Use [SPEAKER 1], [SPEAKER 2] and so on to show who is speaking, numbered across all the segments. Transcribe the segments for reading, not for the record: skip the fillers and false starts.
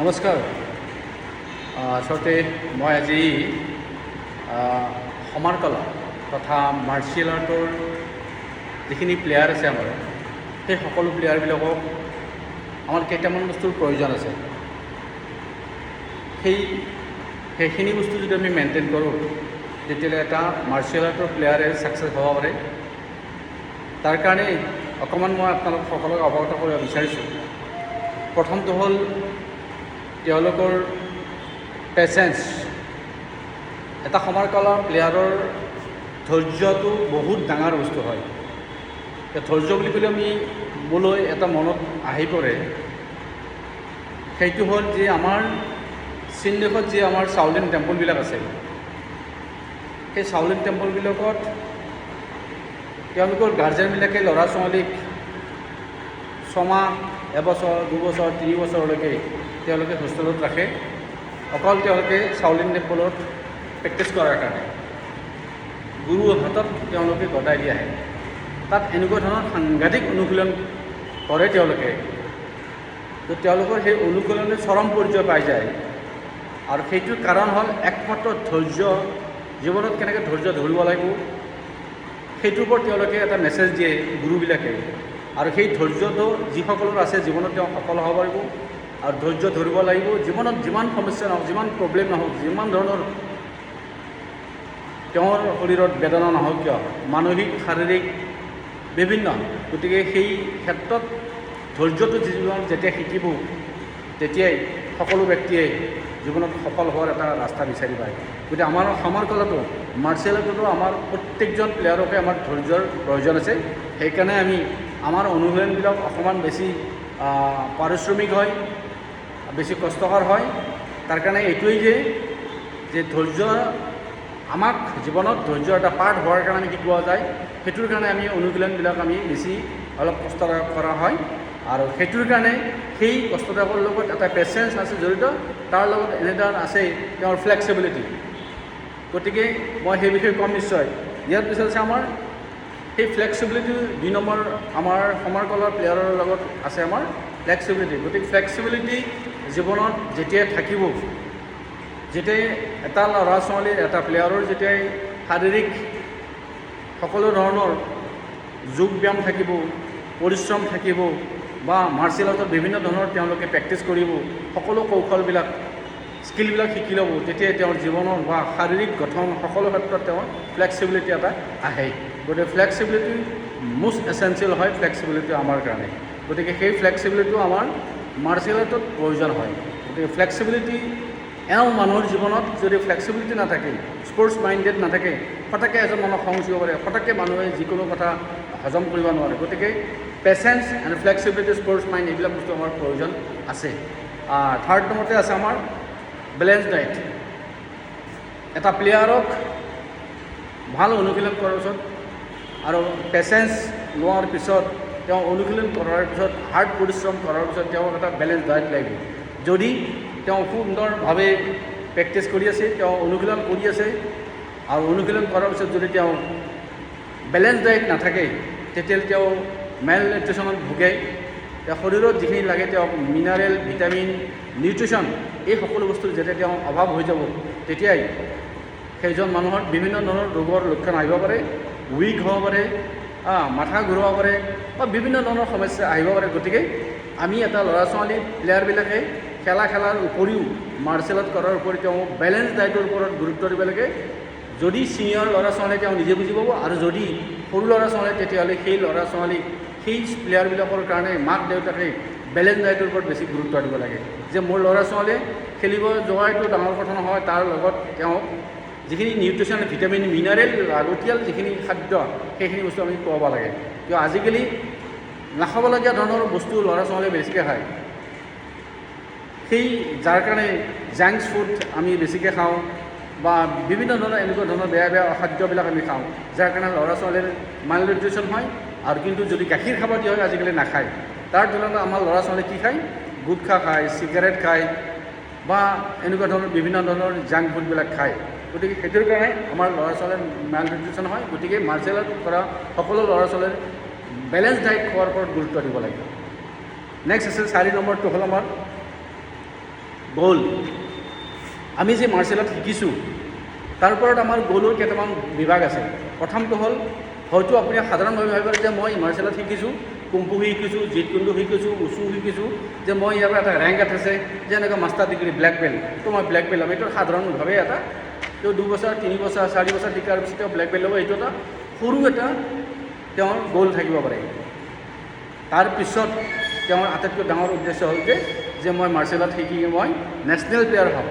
[SPEAKER 1] নমস্কাৰ। আচলতে মই আজি সমান কলা তথা মাৰ্চিয়েল আৰ্টৰ যিখিনি প্লেয়াৰ আছে আমাৰ, সেই সকলো প্লেয়াৰবিলাকক আমাৰ কেইটামান বস্তুৰ প্ৰয়োজন আছে। সেইখিনি বস্তু যদি আমি মেইনটেইন কৰোঁ, তেতিয়াহ'লে এটা মাৰ্চিয়েল আৰ্টৰ প্লেয়াৰে ছাকচেছ হ'ব পাৰে। তাৰ কাৰণে অকণমান মই আপোনালোক সকলোকে অৱগত কৰিব বিচাৰিছোঁ। প্ৰথমটো হ'ল তেওঁলোকৰ পেচেঞ্চ। এটা সমান কলা প্লেয়াৰৰ ধৈৰ্যটো বহুত ডাঙৰ বস্তু হয়। ধৈৰ্য বুলি ক'লে আমি মোলৈ এটা মনত আহি পৰে, সেইটো হ'ল যে আমাৰ চীন দেশত যি আমাৰ চাওলিন টেম্পলবিলাক আছে, সেই চাওলিন টেম্পলবিলাকত তেওঁলোকৰ গাৰ্জেনবিলাকে ল'ৰা ছোৱালীক ছমাহ, এবছৰ, দুবছৰ, 3 বছৰলৈকে তেওঁলোকে হোষ্টেলত ৰাখে, অকল তেওঁলোকে চাওলিন টেম্পলত প্ৰেক্টিছ কৰাৰ কাৰণে। গুৰুৰ হাতত তেওঁলোকে গতাই দি আহে। তাত এনেকুৱা ধৰণৰ সাংঘাতিক অনুশীলন কৰে তেওঁলোকে, তো তেওঁলোকৰ সেই অনুশীলনে চৰম পৰ্যায় পাই যায়। আৰু সেইটোৰ কাৰণ হ'ল একমাত্ৰ ধৈৰ্য। জীৱনত কেনেকৈ ধৈৰ্য ধৰিব লাগিব, সেইটোৰ ওপৰত তেওঁলোকে এটা মেছেজ দিয়ে গুৰুবিলাকে। আৰু সেই ধৈৰ্যটো যিসকলৰ আছে জীৱনত তেওঁ সফল হ'ব পাৰিব। আৰু ধৈৰ্য ধৰিব লাগিব। জীৱনত যিমান সমস্যা নহওক, যিমান প্ৰব্লেম নহওক, যিমান ধৰণৰ তেওঁৰ শৰীৰত বেদনা নহওক কিয়, মানসিক শাৰীৰিক বিভিন্ন, গতিকে সেই ক্ষেত্ৰত ধৈৰ্যটো জীৱনত যেতিয়া শিকিব, তেতিয়াই সকলো ব্যক্তিয়ে জীৱনত সফল হোৱাৰ এটা ৰাস্তা বিচাৰি পায়। গতিকে আমাৰ সমান কলাটো, মাৰ্চিয়েল আৰ্টতো আমাৰ প্ৰত্যেকজন প্লেয়াৰকে আমাৰ ধৈৰ্যৰ প্ৰয়োজন আছে। সেইকাৰণে আমি আমাৰ অনুশীলনবিলাক অকণমান বেছি পাৰিশ্ৰমিক হয়, বেছি কষ্টকৰ হয়। তাৰ কাৰণে এইটোৱেই যে ধৈৰ্য আমাক জীৱনত ধৈৰ্যৰ এটা পাৰ্ট হোৱাৰ কাৰণে আমি শিকোৱা যায়। সেইটোৰ কাৰণে আমি অনুশীলনবিলাক আমি বেছি অলপ কষ্ট কৰা হয়। আৰু সেইটোৰ কাৰণে সেই কষ্টকৰ লগত এটা পেচেঞ্চ আছে জড়িত, তাৰ লগত এনেধৰণৰ আছে তেওঁৰ ফ্লেক্সিবিলিটি। গতিকে মই সেই বিষয়ে ক'ম নিশ্চয়। ইয়াৰ পিছত আছে আমাৰ সেই ফ্লেক্সিবিলিটি 2 নম্বৰ আমাৰ সমান কলাৰ প্লেয়াৰৰ লগত আছে আমাৰ ফ্লেক্সিবিলিটি। গতিকে ফ্লেক্সিবিলিটি জীৱনত যেতিয়াই থাকিব, যেতিয়াই এটা ল'ৰা ছোৱালী, এটা প্লেয়াৰৰ যেতিয়াই শাৰীৰিক সকলো ধৰণৰ যোগ ব্যায়াম থাকিব, পৰিশ্ৰম থাকিব, বা মাৰ্চিয়েল আৰ্টত বিভিন্ন ধৰণৰ তেওঁলোকে প্ৰেক্টিছ কৰিব, সকলো কৌশলবিলাক, স্কিলবিলাক শিকি ল'ব, তেতিয়াই তেওঁৰ জীৱনৰ বা শাৰীৰিক গঠন সকলো ক্ষেত্ৰত তেওঁৰ ফ্লেক্সিবিলিটি এটা আহে। গতিকে ফ্লেক্সিবিলিটি মষ্ট এচেঞ্চিয়েল হয়, ফ্লেক্সিবিলিটি আমাৰ কাৰণে। গতিকে সেই ফ্লেক্সিবিলিটিটো আমাৰ মাৰ্চিয়েল আৰ্টত প্ৰয়োজন হয়। গতিকে ফ্লেক্সিবিলিটি মানুহৰ জীৱনত যদি ফ্লেক্সিবিলিটি নাথাকে, স্পৰ্টছ মাইণ্ডেড নাথাকে, ফটককৈ এজন মানুহ খং উঠিব পাৰে, ফটককৈ মানুহে যিকোনো কথা হজম কৰিব নোৱাৰে। গতিকে পেচেঞ্চ এণ্ড ফ্লেক্সিবিলিটি, স্পৰ্টছ মাইণ্ড, এইবিলাক বস্তু আমাৰ প্ৰয়োজন আছে। 3rd নম্বৰতে আছে আমাৰ বেলেঞ্চ ডায়েট। এটা প্লেয়াৰক ভাল অনুশীলন কৰাৰ পিছত আৰু পেচেঞ্চ লোৱাৰ পিছত, তেওঁ অনুশীলন কৰাৰ পিছত, হাৰ্ড পৰিশ্ৰম কৰাৰ পিছত তেওঁক এটা বেলেঞ্চ ডায়েট লাগিব। যদি তেওঁ সুন্দৰভাৱে প্ৰেক্টিছ কৰি আছে, তেওঁ অনুশীলন কৰি আছে, আৰু অনুশীলন কৰাৰ পিছত যদি তেওঁ বেলেঞ্চ ডায়েট নাথাকে, তেতিয়াহ'লে তেওঁ মেল নিউট্ৰিশ্যনত ভোগে। তেওঁ শৰীৰত যিখিনি লাগে, তেওঁক মিনাৰেল, ভিটামিন, নিউট্ৰিশ্যন, এই সকলো বস্তু যেতিয়া তেওঁ অভাৱ হৈ যাব, তেতিয়াই সেইজন মানুহৰ বিভিন্ন ধৰণৰ ৰোগৰ লক্ষণ আহিব পাৰে, উইক হ'ব পাৰে, মাথা ঘূৰাব পাৰে, বা বিভিন্ন ধৰণৰ সমস্যা আহিব পাৰে। গতিকে আমি এটা ল'ৰা ছোৱালী প্লেয়াৰবিলাকে খেলাৰ উপৰিও, মাৰ্চিয়েল আৰ্ট কৰাৰ উপৰিও তেওঁ বেলেঞ্চ ডায়েটৰ ওপৰত গুৰুত্ব দিব লাগে। যদি ছিনিয়ৰ ল'ৰা ছোৱালীয়ে তেওঁ নিজে বুজি পাব, আৰু যদি সৰু ল'ৰা ছোৱালীয়ে, তেতিয়াহ'লে সেই ল'ৰা ছোৱালীক, সেই প্লেয়াৰবিলাকৰ কাৰণে মাক দেউতাকে বেলেঞ্চ ডায়েটৰ ওপৰত বেছি গুৰুত্ব দিব লাগে। যে মোৰ ল'ৰা ছোৱালীয়ে খেলিব যোৱাটো ডাঙৰ কথা নহয়, তাৰ লগত তেওঁ যিখিনি নিউট্ৰিশ্যন, ভিটামিন, মিনাৰেল, লাগতিয়াল যিখিনি খাদ্য, সেইখিনি বস্তু আমি খুৱাব লাগে। কিয় আজিকালি নাখাবলগীয়া ধৰণৰ বস্তু ল'ৰা ছোৱালীয়ে বেছিকৈ খায়। সেই যাৰ কাৰণে জাংক ফুড আমি বেছিকৈ খাওঁ, বা বিভিন্ন ধৰণৰ এনেকুৱা ধৰণৰ বেয়া খাদ্যবিলাক আমি খাওঁ, যাৰ কাৰণে ল'ৰা ছোৱালীৰ মাল নিউট্ৰিশ্যন হয়। আৰু কিন্তু যদি গাখীৰ খাব দিয়া হয়, আজিকালি নাখায়। তাৰ তুলনাত আমাৰ ল'ৰা ছোৱালীয়ে কি খায়? গুটখা খায়, চিগাৰেট খায়, বা এনেকুৱা ধৰণৰ বিভিন্ন ধৰণৰ জাংক ফুডবিলাক খায়। গতিকে সেইটোৰ কাৰণে আমাৰ ল'ৰা ছোৱালীৰ মাল নিউট্ৰিশ্যন হয়। গতিকে মাৰ্চিয়েল আৰ্ট কৰা সকলো ল'ৰা ছোৱালীৰ বেলেঞ্চ ডায়েট খোৱাৰ ওপৰত গুৰুত্ব দিব লাগে। নেক্সট আছে 4 নম্বৰটো হ'ল আমাৰ গ'ল আমি যে মাৰ্চেল আৰ্ট শিকিছোঁ তাৰ ওপৰত আমাৰ গ'লৰ কেইটামান বিভাগ আছে। প্ৰথমটো হ'ল হয়তো আপুনি সাধাৰণভাৱে ভাবিব যে মই মাৰ্চেল আৰ্ট শিকিছোঁ, কুম্ফু শিকিছোঁ, জিত কুণ্ডু শিকিছোঁ, উচু শিকিছোঁ, যে মই ইয়াৰ এটা ৰেংক এটা আছে যে এনেকুৱা মাষ্টাৰ ডিগ্ৰী ব্লেক বেল্ট, তো মই ব্লেক বেল্ট ল'ম। এইটো সাধাৰণভাৱে এটা তেওঁ 2 বছৰ 3 বছৰ 4 বছৰ শিকাৰ পিছত তেওঁ ব্লেক বেল্ট ল'ব। এইটো এটা সৰু এটা তেওঁৰ গ'ল থাকিব পাৰে। তাৰপিছত তেওঁৰ আটাইতকৈ ডাঙৰ উদ্দেশ্য হ'ল যে মই মাৰ্চেল আৰ্ট শিকি মই নেশ্যনেল প্লেয়াৰ হ'ম।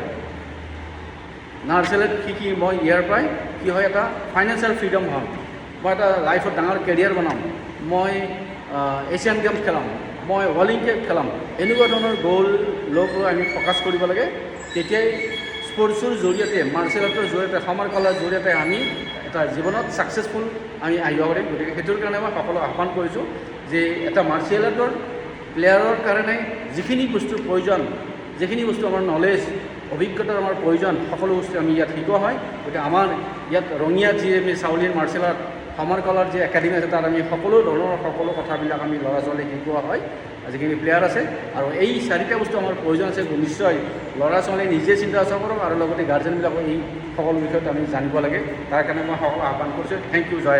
[SPEAKER 1] মাৰ্চেল আৰ্ট শিকি মই ইয়াৰ পৰাই কি হয় এটা ফাইনেন্সিয়েল ফ্ৰীডম হ'ম, মই এটা লাইফত ডাঙৰ কেৰিয়াৰ বনাম, মই এছিয়ান গেমছ খেলাম, মই অলিম্পিক খেলাম। এনেকুৱা ধৰণৰ গ'ল লৈ আমি ফ'কাছ কৰিব লাগে। তেতিয়াই স্পৰ্টছৰ জৰিয়তে, মাৰ্চেল আৰ্টৰ জৰিয়তে, সমাৰ কলাৰ জৰিয়তে আমি এটা জীৱনত ছাকচেছফুল আমি আহিব পাৰিম। গতিকে সেইটোৰ কাৰণে মই সকলোক আহ্বান কৰিছোঁ যে এটা মাৰ্চেল আৰ্টৰ প্লেয়াৰৰ কাৰণে যিখিনি বস্তুৰ প্ৰয়োজন, যিখিনি বস্তু আমাৰ নলেজ অভিজ্ঞতাৰ আমাৰ প্ৰয়োজন, সকলো বস্তু আমি ইয়াত শিকোৱা হয়। গতিকে আমাৰ ইয়াত ৰঙিয়াত যি আমি চাউলিন মাৰ্চেল আৰ্ট সমাৰ কলাৰ যি একাডেমি আছে তাত আমি সকলো ধৰণৰ সকলো কথাবিলাক আমি ল'ৰা ছোৱালীক শিকোৱা হয়, যিখিনি প্লেয়াৰ আছে। আৰু এই 4টা বস্তু আমাৰ প্ৰয়োজন আছে। নিশ্চয় ল'ৰা ছোৱালীয়ে নিজে চিন্তা চৰ্চা কৰক আৰু লগতে গাৰ্জেনবিলাকক এই সকলো বিষয়ত আমি জানিব লাগে। তাৰ কাৰণে মই সকলো আহ্বান কৰিছোঁ। Thank U. জয়